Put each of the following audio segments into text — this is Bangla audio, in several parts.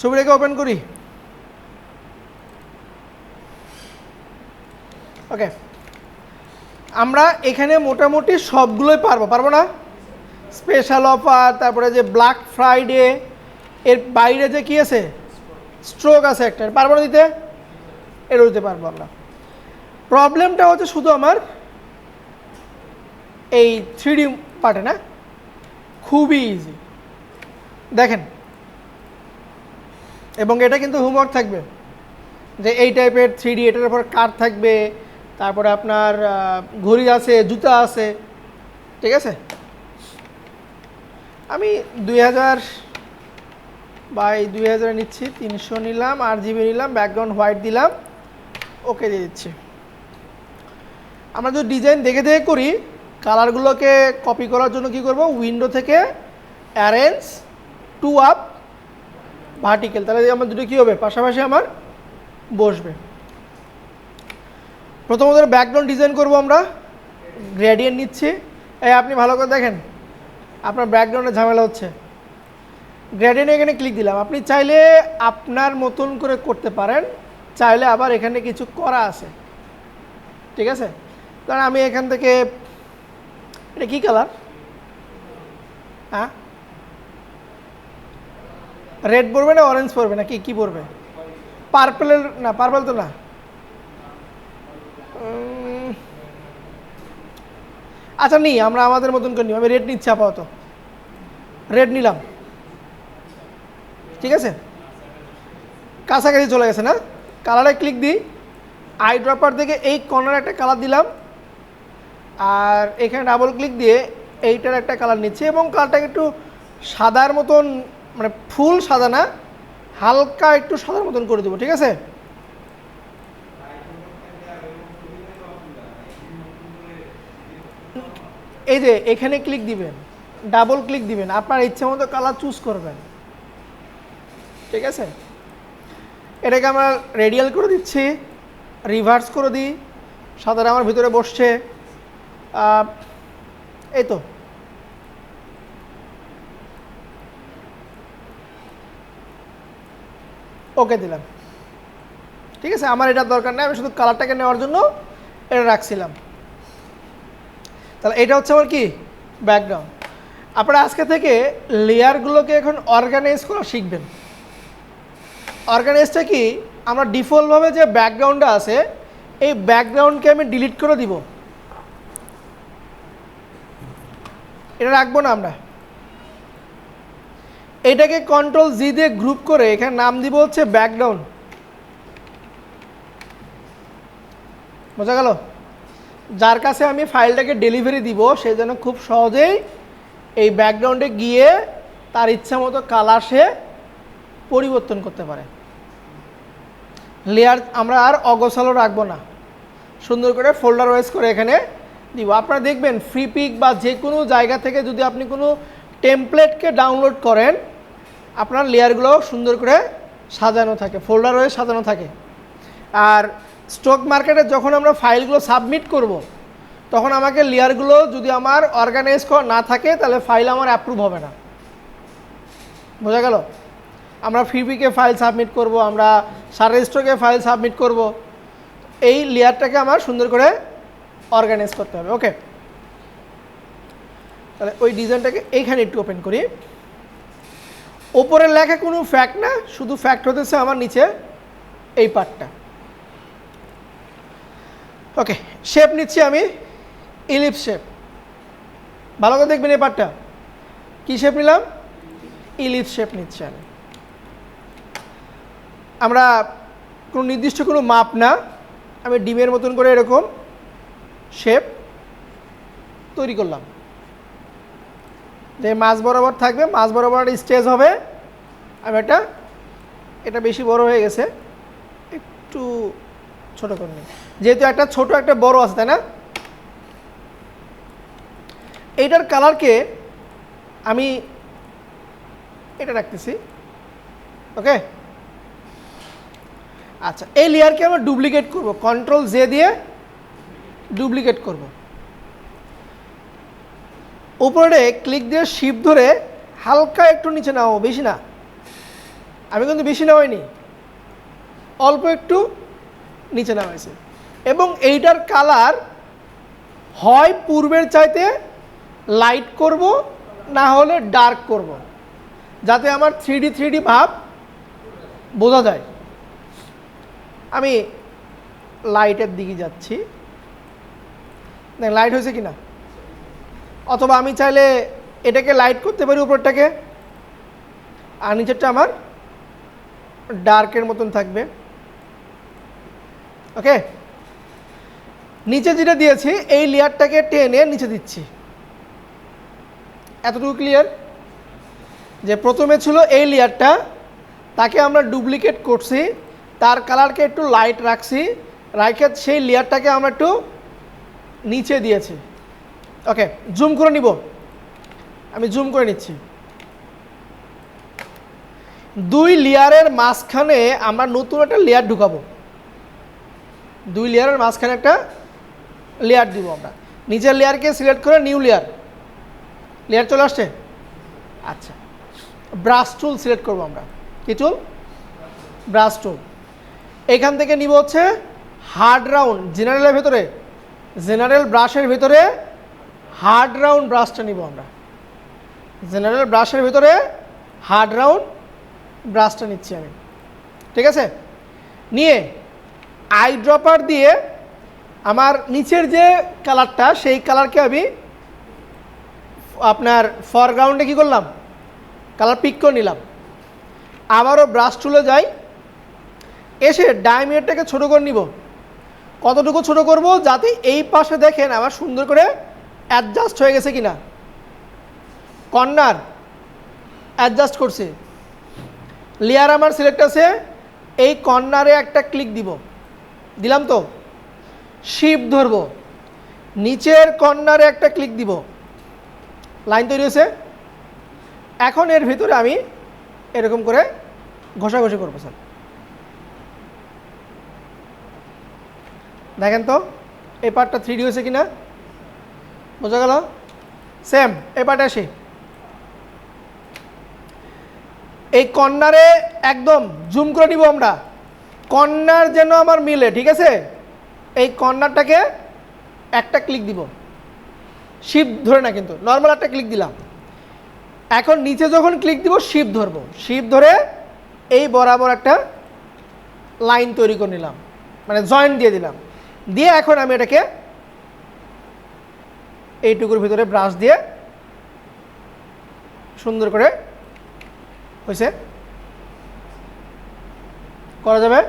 ছবিটাকে ওপেন করি। ওকে, আমরা এখানে মোটামুটি সবগুলোই পারবো না? স্পেশাল অফার, তারপরে যে ব্ল্যাক ফ্রাইডে, এর বাইরে যে কি আছে, স্ট্রোক আছে একটা, পারবো না দিতে? এরও দিতে পারবো আমরা। প্রবলেমটা হচ্ছে শুধু আমার এই 3D পার্টে না, খুবই ইজি দেখেন। এবং এটা কিন্তু হোমওয়ার্ক থাকবে যে এই টাইপের 3D, এটার উপর কার থাকবে, তারপরে আপনার ঘড়ি আছে, জুতা আছে, ঠিক আছে। আমি 2000 বাই 2000 নিচ্ছি, 300 নিলাম, RGB নিলাম, ব্যাকগ্রাউন্ড হোয়াইট দিলাম, ওকে দিয়ে দিচ্ছি। আমরা যদি ডিজাইন দেখে দেখে করি, কালারগুলোকে কপি করার জন্য কি করব, উইন্ডো থেকে অ্যারেঞ্জ টু আপ ভার্টিক্যাল, তাহলে আমার দুটো কী হবে, পাশাপাশি আমার বসবে। প্রথমত ব্যাকগ্রাউন্ড ডিজাইন করব আমরা, গ্রেডিয়েন্ট নিচ্ছি। এই আপনি ভালো করে দেখেন, আপনার ব্যাকগ্রাউন্ডে ঝামেলা হচ্ছে। গ্রেডিয়েন্ট এখানে ক্লিক দিলাম। আপনি চাইলে আপনার মতন করে করতে পারেন, চাইলে আবার এখানে কিছু করা আছে, ঠিক আছে। কারণ আমি এখান থেকে, এটা কি কালার, হ্যাঁ রেড পড়বে না অরেঞ্জ পড়বে না কি পড়বে, পার্পেলের না, পার্পেল তো না, আচ্ছা নিই আমরা আমাদের মতন করে নিই। আমি রেড নিচ্ছি আপাতত, রেড নিলাম, ঠিক আছে। কাছাকাছি চলে গেছে না, কালারে ক্লিক দিই, আই ড্রপার থেকে এই কর্নারে একটা কালার দিলাম, আর এখানে ডাবল ক্লিক দিয়ে এইটার একটা কালার নিচ্ছি এবং কালারটাকে একটু সাদার মতন, মানে ফুল সাদা না, হালকা একটু সাদার মতন করে দেবো, ঠিক আছে। এই যে এখানে ক্লিক দিবেন, ডাবল ক্লিক দিবেন, আপনার ইচ্ছে মতো কালার চুজ করবেন, ঠিক আছে। এটাকে আমরা রেডিয়াল করে দিচ্ছি, রিভার্স করে দিই, সাদাটা আমার ভিতরে বসছে, এই তো। ওকে দিলাম, ঠিক আছে। আমার এটার দরকার নেই, আমি শুধু কালারটাকে নেওয়ার জন্য এটা রাখছিলাম। তাহলে এটা হচ্ছে আমার কি ব্যাকগ্রাউন্ড। আপনারা আজকে থেকে লেয়ারগুলোকে এখন অর্গানাইজ করা শিখবেন। অর্গানাইজটা কি, আমরা ডিফল্টভাবে যে ব্যাকগ্রাউন্ডটা আছে, এই ব্যাকগ্রাউন্ডকে আমি ডিলিট করে দিব, এটা রাখবো না আমরা। এটাকে কন্ট্রোল জি দিয়ে গ্রুপ করে এখানে নাম দিব হচ্ছে ব্যাকগ্রাউন্ড, বোঝা গেল। যার কাছে আমি ফাইলটাকে ডেলিভারি দিব, সে যেন খুব সহজেই এই ব্যাকগ্রাউন্ডে গিয়ে তার ইচ্ছা মতো কালার সে পরিবর্তন করতে পারে। লেয়ার আমরা আর অগোছালো রাখবো না, সুন্দর করে ফোল্ডার ওয়াইজ করে এখানে দিব। আপনারা দেখবেন ফ্রি পিক বা যে কোনো জায়গা থেকে যদি আপনি কোনো টেমপ্লেটকে ডাউনলোড করেন, আপনার লেয়ারগুলো সুন্দর করে সাজানো থাকে, ফোল্ডার ওয়াইজ সাজানো থাকে। আর স্টক মার্কেটে যখন আমরা ফাইলগুলো সাবমিট করব, তখন আমাকে লেয়ারগুলো যদি আমার অর্গানাইজ করা না থাকে, তাহলে ফাইল আমার অ্যাপ্রুভ হবে না, বোঝা গেল। আমরা ফ্রিপিকে ফাইল সাবমিট করব, আমরা সারেস্টকে ফাইল সাবমিট করব, এই লেয়ারটাকে আমার সুন্দর করে অর্গানাইজ করতে হবে। ওকে, তাহলে ওই ডিজাইনটাকে এইখানে একটু ওপেন করি। ওপরের লেখা কোনো ফ্যাক্ট না, শুধু ফ্যাক্ট হতেছে আমার নিচে এই পার্টটা। ওকে, শেপ নিচ্ছি আমি ইলিপস শেপ, ভালো করে দেখবেন এই পার্টটা কী শেপ নিলাম, ইলিপস শেপ নিচ্ছি আমি। আমরা কোনো নির্দিষ্ট কোনো মাপ না, আমি ডিমের মতন করে এরকম শেপ তৈরি করলাম, যে মাছ বরাবর থাকবে, মাছ বরাবর স্টেজ হবে। আমি এটা বেশি বড় হয়ে গেছে, একটু ছোট করে নিই, যেহেতু একটা ছোট একটা বড় আছে, তাই না। এইটার কালারকে আমি এটা রাখতেছি, ওকে। আচ্ছা, এই লেয়ারকে আমরা ডুপ্লিকেট করব, কন্ট্রোল জে দিয়ে ডুপ্লিকেট করব। উপরে ক্লিক দিয়ে শিফট ধরে হালকা একটু নিচে নাও, বেশি না, আমি কিন্তু বেশি নামাইনি, অল্প একটু নিচে নামাইছি। এবং এইটার কালার হয় পূর্বের চাইতে লাইট করব, না হলে ডার্ক করব, যাতে আমার 3D ভাব বোঝা যায়। আমি লাইটের দিকে যাচ্ছি, লাইট হয়েছে কিনা। অথবা আমি চাইলে এটাকে লাইট করতে পারি উপরটাকে, আর নিচেরটা আমার ডার্কের মতন থাকবে। ওকে, নিচে যেটা দিয়েছি এই লেয়ারটাকে টেনে নিচে দিচ্ছি। এতটুকু ক্লিয়ার? যে প্রথমে ছিল এই লেয়ারটা, তাকে আমরা ডুপ্লিকেট করছি, তার কালারকে একটু লাইট রাখছি, রাখে সেই লেয়ারটাকে আমরা একটু নিচে দিয়েছি। ওকে, জুম করে নিব, আমি জুম করে নিচ্ছি। দুই লেয়ারের মাঝখানে আমরা নতুন একটা লেয়ার ঢুকাবো, দুই লেয়ারের মাঝখানে একটা লেয়ার দিব আমরা। নিচের লেয়ারকে সিলেক্ট করে নিউ লেয়ার, লেয়ার চলে আসছে। আচ্ছা, ব্রাশ টুল সিলেক্ট করবো আমরা। কি টুল? ব্রাশ টুল। এখান থেকে নিব হচ্ছে হার্ড রাউন্ড, জেনারেলের ভেতরে, জেনারেল ব্রাশের ভেতরে হার্ড রাউন্ড ব্রাশটা নিব আমরা। জেনারেল ব্রাশের ভেতরে হার্ড রাউন্ড ব্রাশটা নিচ্ছি আমি, ঠিক আছে। নিয়ে আই ড্রপার দিয়ে আমার নিচের যে কালারটা, সেই কালারকে আমি আপনার ফরগ্রাউন্ডে কি করলাম, কালার পিক করে নিলাম। আবারও ব্রাশ টুলে যাই, এসে ডায়মিটারটাকে ছোটো করে নিব। কতটুকু ছোট করব, যাতে এই পাশে দেখেন আমার সুন্দর করে অ্যাডজাস্ট হয়ে গেছে কিনা। কর্নার অ্যাডজাস্ট করছি, লেয়ার আমার সিলেক্ট আছে, এই কর্নারে একটা ক্লিক দিব, দিলাম তো, শিফট ধরব, নিচের কর্নারে একটা ক্লিক দিব, লাইন তৈরি হয়েছে। এখন এর ভিতরে আমি এরকম করে ঘষাঘষি করবো। স্যার দেখেন তো এই পার্টটা 3D হয়েছে কিনা, বোঝা গেল? সেম এই পার্টে আসি, এই কর্নারে একদম জুম করে নিব আমরা, কর্নার যেন আমার মিলে, ঠিক আছে। এই কর্নারটাকে একটা ক্লিক দিব, শিফট ধরে না কিন্তু, নর্মাল একটা ক্লিক দিলাম। এখন নিচে যখন ক্লিক দিব শিফট ধরবো, শিফট ধরে এই বরাবর একটা লাইন তৈরি করে নিলাম, মানে জয়েন্ট দিয়ে দিলাম। দিয়ে এখন আমি এটাকে এইটুকুর ভিতরে ব্রাশ দিয়ে সুন্দর করে, হয়েছে, করা যাবে।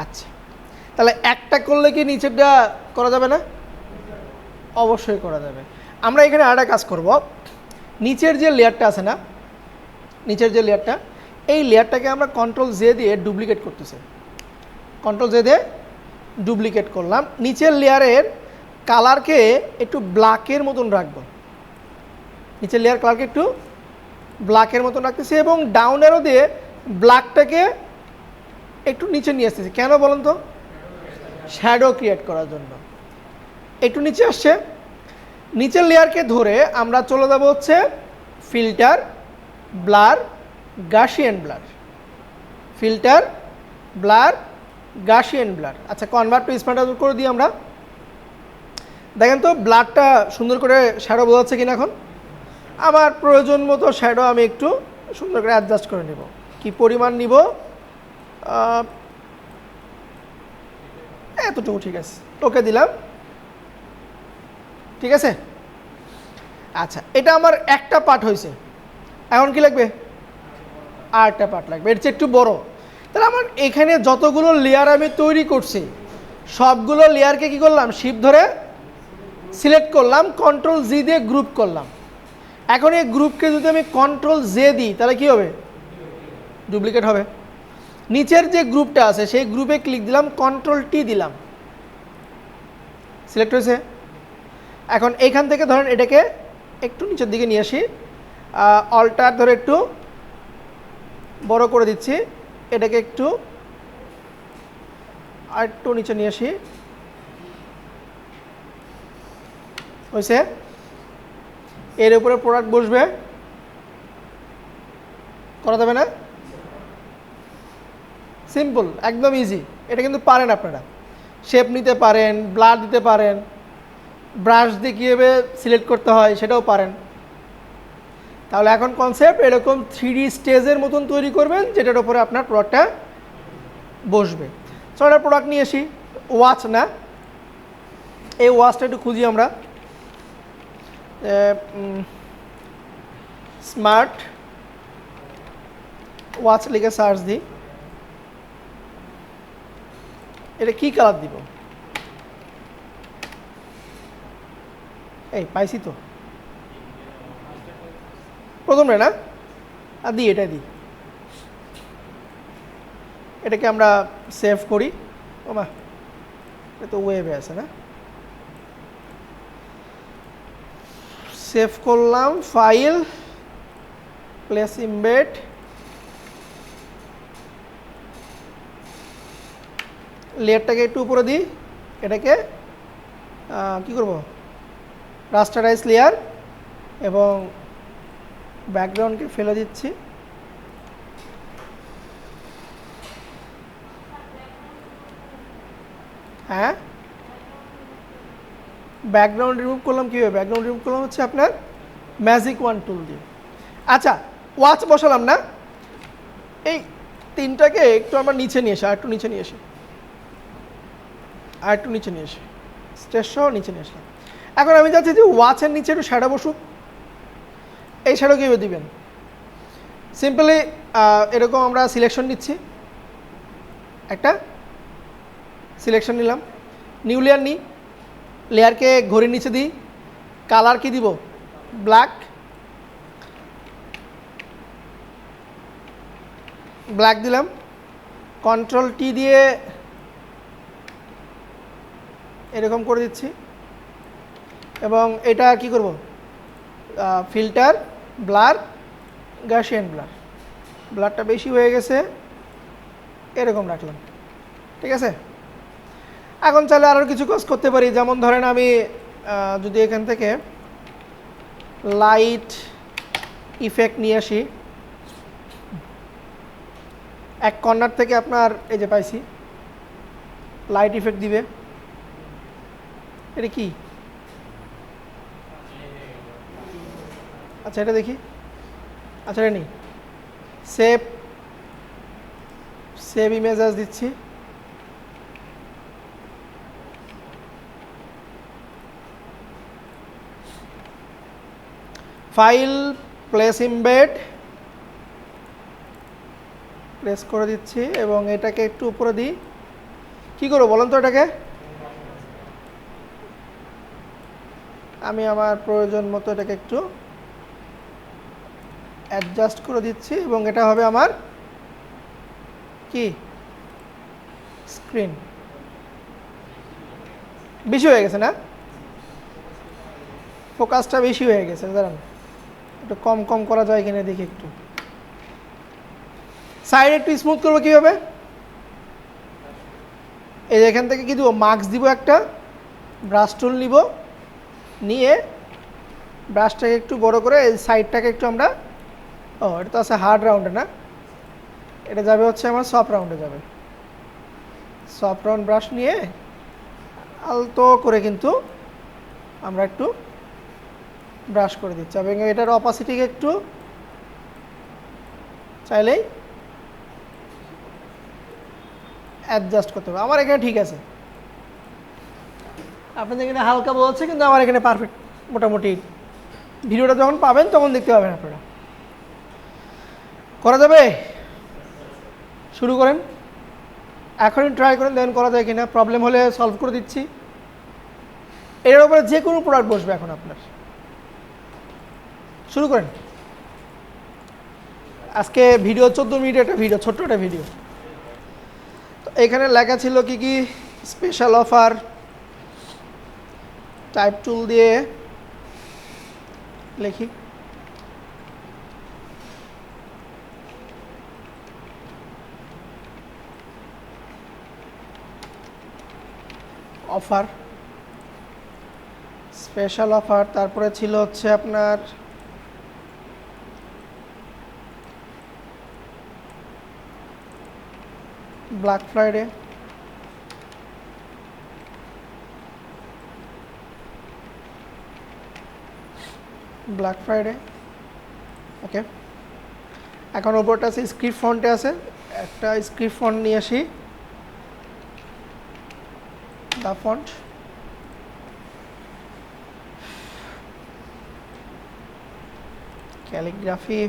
আচ্ছা, তাহলে একটা করলে কি নিচেরটা করা যাবে না? অবশ্যই করা যাবে। আমরা এখানে আরেকটা কাজ করব, নিচের যে লেয়ারটা আছে না, নিচের যে লেয়ারটা, এই লেয়ারটাকে আমরা কন্ট্রোল জে দিয়ে ডুপ্লিকেট করতেছি। কন্ট্রোল জে দিয়ে ডুপ্লিকেট করলাম। নিচের লেয়ারের কালারকে একটু ব্ল্যাকের মতন রাখবো, নিচের লেয়ার কালারকে একটু ব্ল্যাকের মতন রাখতেছি, এবং ডাউন অ্যারো দিয়ে ব্ল্যাকটাকে একটু নিচে নিয়ে আসতেছি। কেন বলুন তো? শ্যাডো ক্রিয়েট করার জন্য। একটু নিচে আসছে, নিচের লেয়ারকে ধরে আমরা চলে যাব হচ্ছে filter, blur, gaussian blur, filter, blur, gaussian blur. আচ্ছা, কনভার্ট টু স্মার্ট করে দিই আমরা। দেখেন তো ব্লারটা সুন্দর করে শ্যাডো বোঝাচ্ছে কিনা। এখন আমার প্রয়োজন মতো শ্যাডো আমি একটু সুন্দর করে অ্যাডজাস্ট করে নেব। কি পরিমাণ নিব? এতটুকু, ঠিক আছে, ওকে দিলাম, ঠিক আছে। আচ্ছা, এটা আমার একটা পার্ট হয়েছে, এখন কি লাগবে? আর একটা পার্ট লাগবে, এর চেয়ে একটু বড়। তাহলে আমার এখানে যতগুলো লেয়ার আমি তৈরি করছি, সবগুলো লেয়ারকে কি করলাম, শিফট ধরে সিলেক্ট করলাম, কন্ট্রোল জি দিয়ে গ্রুপ করলাম। এখন এই গ্রুপকে যদি আমি কন্ট্রোল জে দিই তাহলে কি হবে? ডুপ্লিকেট হবে। নিচের যে গ্রুপটা আছে সেই গ্রুপে ক্লিক দিলাম, কন্ট্রোল টি দিলাম, সিলেক্ট হয়েছে। এখন এইখান থেকে ধরেন এটাকে একটু নিচের দিকে নিয়ে আসি, অল্টার ধরে একটু বড় করে দিচ্ছি, এটাকে একটু আর একটু নিচে নিয়ে আসি, হয়েছে। এর উপরে প্রোডাক্ট বসবে, করা যাবে না? সিম্পল, একদম ইজি। এটা কিন্তু পারেন আপনারা, শেপ নিতে পারেন, ব্লার দিতে পারেন, ব্রাশ দিয়ে কীভাবে সিলেক্ট করতে হয় সেটাও পারেন। তাহলে এখন কনসেপ্ট এরকম 3D স্টেজের মতন তৈরি করবেন যেটার উপরে আপনার প্রোডাক্টটা বসবে। সো একটা প্রোডাক্ট নিয়ে আসি, ওয়াচ না, এই ওয়াচটা একটু খুঁজি আমরা। স্মার্ট ওয়াচ লিখে সার্চ দিই। এটা কি কালার দিব? এই পাইছি তো প্রথমটা না, আর দিই, এটা দিই, এটাকে আমরা সেভ করি। ও মা, এটা তো ওয়েবে আছে না, সেভ করলাম, ফাইল, প্লেস ইমবেড, লেয়ারটাকে একটু উপরে দিই, এটাকে কি করব, রাস্টারাইজ লেয়ার, এবং ব্যাকগ্রাউন্ডকে ফেলে দিচ্ছি। হ্যাঁ, ব্যাকগ্রাউন্ড রিমুভ করলাম কীভাবে? ব্যাকগ্রাউন্ড রিমুভ করলাম হচ্ছে আপনার ম্যাজিক ওয়ান টুল দিয়ে। আচ্ছা, ওয়াচ বসালাম না, এই তিনটাকে একটু আমরা নিচে নিয়ে আসি, আর একটু নিচে নিয়ে আসি, আর একটু নিচে নিয়ে আসি, স্টেজ সহ নিচে নিয়ে আসলাম। এখন আমি চাচ্ছি যে ওয়াচের নিচে একটু শ্যাডো বসুক। এই শ্যাডো কীভাবে দিবেন? সিম্পলি এরকম আমরা সিলেকশন নিচ্ছি, একটা সিলেকশন নিলাম, নিউ লেয়ার নিই, লেয়ারকে ঘড়ির নিচে দিই, কালার কি দিব? ব্ল্যাক, ব্ল্যাক দিলাম, কন্ট্রোল টি দিয়ে এরকম করে দিচ্ছি, এবং এটা কি করব? ফিল্টার, ব্লার, গাউসিয়ান ব্লার, ব্লারটা বেশি হয়ে গেছে, এরকম রাখলাম, ঠিক আছে। এখন চাইলে আরও কিছু কাজ করতে পারি, যেমন ধরেন আমি যদি এখান থেকে লাইট ইফেক্ট নিয়ে আসি, এক কর্নার থেকে আপনার এই যে পাইছি লাইট ইফেক্ট দিবে, এটা কি? আচ্ছা এটা দেখি, আচ্ছা এটা নেই, সেভ, সেভ ইমেজ আস দিচ্ছি, ফাইল, প্লেস ইমবেড, প্রেস করে দিচ্ছি, এবং এটাকে একটু উপরে দিই। কি করবো বলেন তো? এটাকে আমি আমার প্রয়োজন মতো এটাকে একটু অ্যাডজাস্ট করে দিচ্ছি, এবং এটা হবে আমার কি স্ক্রিন। বেশি হয়ে গেছে না? ফোকাসটা বেশি হয়ে গেছে, দাঁড়ান একটু কম কম করা যায় কিনা দেখি একটু। সাইড একটু স্মুথ করবো কীভাবে? এই এখান থেকে কি দিব? মার্কস দিব, একটা ব্রাশ টুল নিব, নিয়ে ব্রাশটাকে একটু বড় করে এই সাইডটাকে একটু আমরা, ও এটা তো আছে হার্ড রাউন্ডে না, এটা যাবে হচ্ছে আমার সফট রাউন্ডে যাবে। সফট রাউন্ড ব্রাশ নিয়ে আলতো করে কিন্তু আমরা একটু ব্রাশ করে দিচ্ছি, এবং এটার অপাসিটিকে একটু চাইলেই অ্যাডজাস্ট করতে হবে। আমার এখানে ঠিক আছে, আপনাদের এখানে হালকা বলছে, কিন্তু আমার এখানে পারফেক্ট মোটামুটি। ভিডিওটা যখন পাবেন তখন দেখতে পাবেন আপনারা। করা যাবে? শুরু করেন, এখনই ট্রাই করেন, দেন করা যায় কিনা। প্রবলেম হলে সলভ করে দিচ্ছি। এর উপরে যে কোনো প্রোডাক্ট বসবে এখন আপনার। শুরু করেন। আজকে ভিডিও 14 মিনিটের একটা ভিডিও, ছোট্ট একটা ভিডিও। তো এখানে লেখা ছিল কি কি স্পেশাল অফার, টাইপ টুল দিয়ে লিখি, অফার, স্পেশাল অফার, তারপরে ছিল হচ্ছে আপনার ব্ল্যাক ফ্রাইডে, ব্ল্যাক ফ্রাইডে। ওকে, এখন ওপরটা আছে স্ক্রিপ্ট ফন্টে আছে, একটা স্ক্রিপ্ট ফন্ট নিয়ে আসি, দা ফন্ট। ক্যালিগ্রাফি,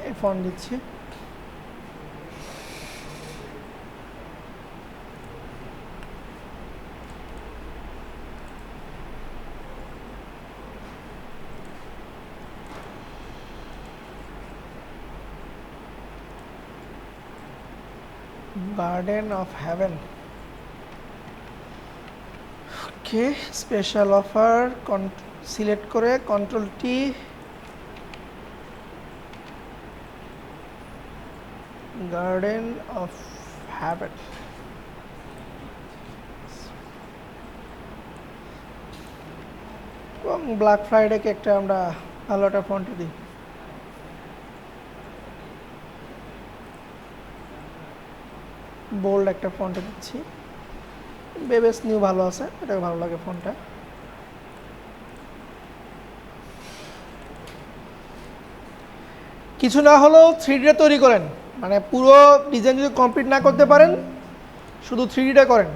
এই ফন্ট দিচ্ছি। Garden of heaven. Okay, special offer select করে control T, garden of heaven. এবং ব্ল্যাক ফ্রাইডেকে একটা আমরা ভালো একটা ফন্টে দিই। বোল্ড একটা ফন্টে দিচ্ছি। বেবেস নিউ ভালো আছে, এটা ভালো লাগে ফন্টটা। কিছু না হলেও 3D তৈরি করেন, মানে পুরো ডিজাইন যদি কমপ্লিট না করতে পারেন শুধু 3Dটা করেন।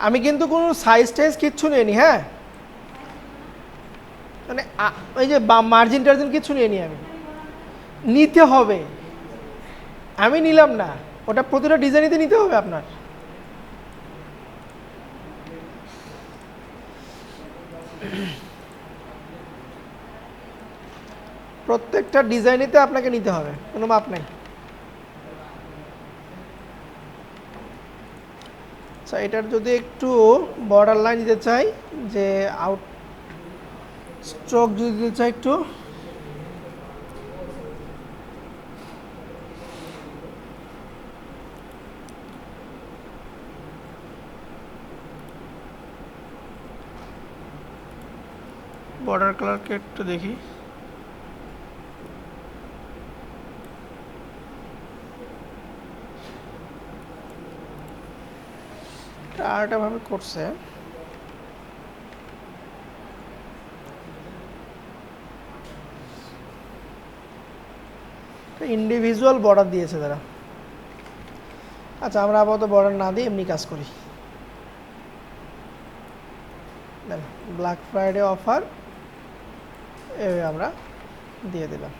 আমি কিন্তু কোনো সাইজ টাইজ কিচ্ছু নিইনি, হ্যাঁ, মানে ওই যে মার্জিন টার্জিন কিচ্ছু নিইনি আমি। নিতে হবে, আমি নিলাম না, ওটা প্রতিটা ডিজাইনিতে নিতে হবে আপনার। প্রত্যেকটা ডিজাইনিতে আপনাকে নিতে হবে, কোনো মাপ নেই। আচ্ছা, এটার যদি একটু বর্ডার লাইন দিতে চাই, যে আউট স্ট্রোক যদি দিতে চাই একটু, বর্ডার কালারকে একটু দেখি। আরেকটা ভাবে করছে, ইন্ডিভিজুয়াল বর্ডার দিয়েছে তারা। আচ্ছা, আমরা আপাতত বর্ডার না দিয়ে এমনি কাজ করি। ব্ল্যাক ফ্রাইডে অফার আমরা দিয়ে দিলাম।